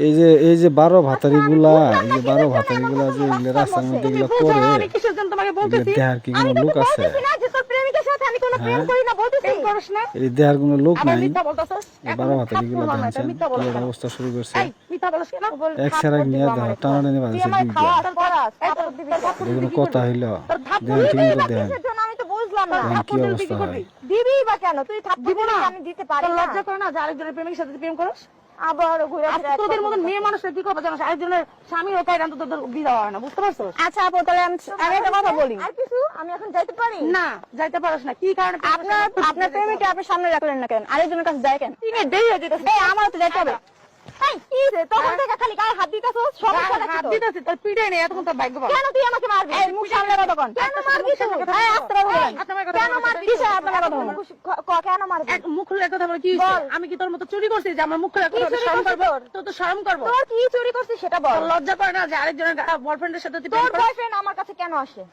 এই যে 12 ভাতারিগুলা এই যে 12 ভাতারিগুলা যে এগুলা রাস্তার মধ্যে এগুলা করে আমি কিসের জন্য তোমাকে বলতেছি দেহার কি কোনো লোক আছে? না যে তোর প্রেমিকের সাথে আমি কোনো প্রেম করি না বলতেছি প্রেম করিস না এই দেহার কোনো লোক আবার নাই? মিথ্যা বলতাছস এই 12 ভাতারিগুলা দেখছেন মিথ্যা কি বলছ অবস্থা শুরু করছে। এই মিথ্যা বলছ কেন এক সারাক নিয়ে দেওয়া টানাটানি বাজছে দুইটা কোনো কথা হইল দেহার ঠিক মতো দেহার আমি তো বুঝলাম না কি অবস্থা হয়? দিবি বা কেন তুই থাপ্পড় দিবি আমি দিতে পারি না লজ্জা করে না যে আরেকজনের প্রেমিকের সাথে প্রেম করছ আবার ঘুরে ফিরে তোদের মতন মেয়ে মানুষের কি করবে জানো আরেকজনের স্বামী ও কাইরান তো তোদের বিয়ে হয় না বুঝতে পারছো? আচ্ছা আপু তাহলে আমি একটা কথা বলি আর কিছু আমি এখন যাইতে পারি না যাইতে পারছ না কি কারণে আপনার প্রেমিককে আপনি সামনে রাখলেন না কেন আরেকজনের কাছে যায় কেন তুমি দেরি হয়ে যেতেছে এই আমার তো যাইতে হবে এই কি রে তখন থেকে খালি গায়ে হাত দিতাছস সমস্যা নাকি হাত দিতাছিস তোর পিটাই নেই এতক্ষণ তো ভাগ্য কেন তুই আমাকে মারবি এই মুখ সামনে কথা কোন কেন মারবি এই আস্তে কথা বলেন কেন মারবি কিসে আপনার কথা বলেন কেন মারবি এক মুখ খুলে কথা বল কি আমি কি তোর মতো চুরি করছি যে আমার মুখ খুলে কথা শরম করব তো শরম করব তোর কি চুরি করছিস সেটা বল লজ্জা করে না যে আরেকজনের বয়ফ্রেন্ডের সাথে তুই তোর বয়ফ্রেন্ড আমার কাছে কেন আসে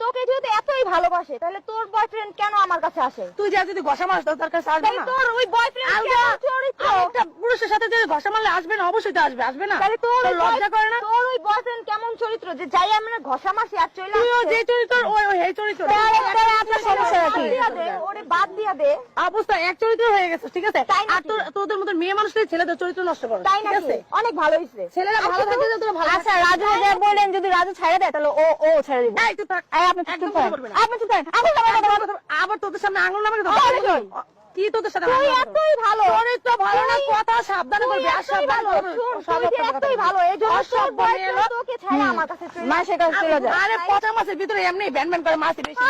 তোকে যদি এতই ভালোবাসে তাহলে তোর বয়ফ্রেন্ড কেন আমার কাছে আসে তুই যা যদি ঘষা মারছ তার কাছে আসবে না তোর ওই বয়ফ্রেন্ড কেন চরিত্র একটা পুরুষের সাথে যদি ঘষা মারলে আসবে না অবশ্যই তো আসবে না তাহলে তোর লজ্জা করে না তোর ওই বয়ফ্রেন্ড কেমন চরিত্র যে যাই আমরা ঘষা মারছি আর চলে আসে তুই যে চরিত্র ওই এই চরিত্র আপনার সমস্যা কি ওরে বাদ দিয়া দে অবস্থা এক চরিত্র হয়ে গেছে ঠিক আছে আর তোদের মত মেয়ে মানুষদের ছেলেদের চরিত্র নষ্ট করে ঠিক আছে অনেক ভালো হইছে ছেলেরা ভালো থাকলে তোরা ভালো আচ্ছা রাজু যা বলেন যদি রাজু ছাড়ে দেয় তাহলে ও ছেড়ে দিবে আবার তোদের সামনে আঙুল নামে কি তোদের সাথে তুই এতই ভালো চরিত্র ভালো না কথা সাবধানে করবি আর সাবধানে এতই ভালো এই জন্য সব বলে তোকে ছাড়া আমার কাছে চলে মাসে কাছে চলে যায় আরে পচা মাছের ভিতরে এমনি ব্যান করে মাছ বেশি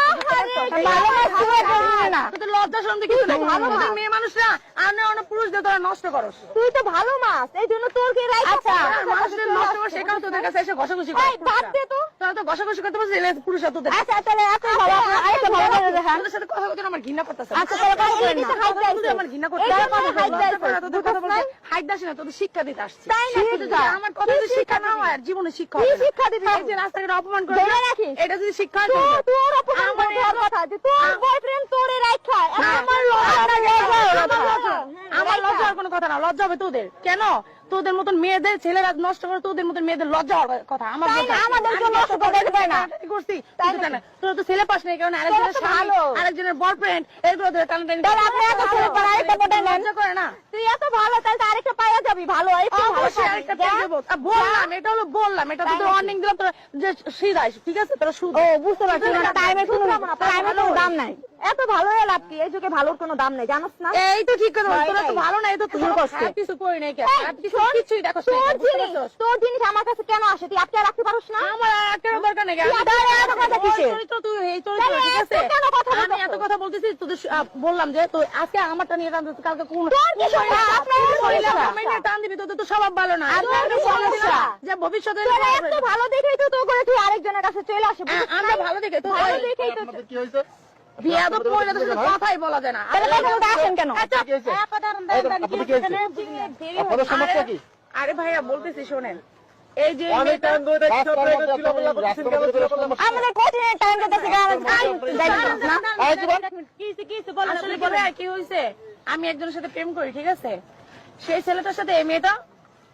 না তোদের লজ্জা শরম কিছু নাই তোদের মেয়ে মানুষরা আর অন্য পুরুষদের তোরা নষ্ট করস তুই তো ভালো মাছ এই জন্য তোর কে রাইট আচ্ছা মানুষদের নষ্ট করে সেখানে তোদের কাছে এসে ঘষাঘষি করে বাদ দে তো তোরা তো ঘষাঘষি করতে পারছিস পুরুষরা তোদের আচ্ছা তাহলে এত ভালো আরেকটা ভালো করে দেখা তোদের সাথে কথা বলতে আমার ঘৃণা করতেছে আচ্ছা তাহলে কথা বলেন না আমার ঘৃণা করতে তোদের কথা বলতে হাইট দাসি না তোদের শিক্ষা দিতে আসছে তাই না আমার কথা যদি শিক্ষা না হয় জীবনে শিক্ষা হবে শিক্ষা দিবি এই যে রাস্তাঘাটে অপমান করে এটা যদি শিক্ষা হয় তোর অপমান করার কথা যে তোর বয়ফ্রেন্ড তোরে রাখা আমার লজ্জার কোনো কথা না লজ্জা হবে তোদের কেন তোদের মতন মেয়েদের ছেলেরা নষ্ট করে তোদের মতন মেয়েদের লজ্জা হওয়ার কথা আমার নষ্ট করতে পারে না করছি তোর তো ছেলে পাস নেই কারণ আরেকজনের বয়ফ্রেন্ড এগুলো ধরে টানাটানি লজ্জা করে না তুই এত ভালো তাহলে আরেকটা পাওয়া যাবি ভালো বললাম এটা হলো বললাম এটা তোদের ওয়ার্নিং দিলাম তোরা যে সিধাই ঠিক আছে তোরা শুধু বুঝতে পারছিস টাইমের কোনো দাম নাই এত ভালো হয়ে লাভ কি এই যুগে ভালোর কোনো দাম নেই জানোস না এই তো ঠিক কথা তোরা তো ভালো না এই তো তোর কষ্ট কিছু করি নাই কেন কিছুই দেখো তোর জিনিস আমার কাছে কেন আসে তুই আটকে রাখতে পারোস না আমার আটকানোর দরকার নেই তুই এই চরিত্র ঠিক আছে আমি এত কথা বলতেছি তোদের বললাম যে তো আজকে আমারটা নিয়ে টান দিতে কালকে কোন টান দিবি তোদের তো স্বভাব ভালো না যে ভবিষ্যতে এত ভালো দেখেই তো তো করে তুই আরেকজনের কাছে চলে আসে আমরা ভালো দেখে তো ভালো দেখেই তো কি হইছে বিয়াদব মহিলাদের সাথে কথাই বলা যায় না আসেন কেন আরে ভাইয়া বলতেছি শোনেন এই যে আমাদের কঠিন টাইম কি হয়েছে আমি একজনের সাথে প্রেম করি ঠিক আছে সেই ছেলেটার সাথে এই মেয়েটা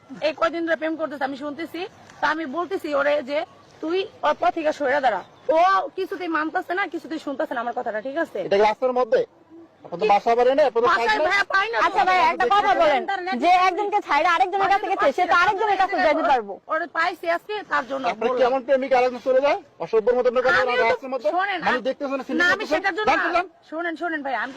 এই কয়দিন ধরে প্রেম করতেছে আমি শুনতেছি তা আমি বলতেছি ওরে যে তুই ওর পর থেকে সরে দাঁড়া ও কিছুতেই মানতেছে না কিছুতেই শুনতেছে না আমার কথাটা ঠিক আছে এটা রাস্তার মধ্যে আচ্ছা ভাই একটা কথা বলেন যে একজনকে ছাইড়া আরেকজনের কাছে গেছে সে তো আরেকজনের কাছে যেতে পারবো ওরে পাইছি আজকে তার জন্য কেমন প্রেমিক আরেকজন চলে যায় অসভ্যের মতো না আমি সেটার জন্য শোনেন ভাই আমি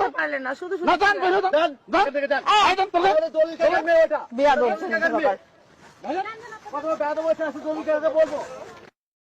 তো পারলেন না শুধু বিয়া বলছেন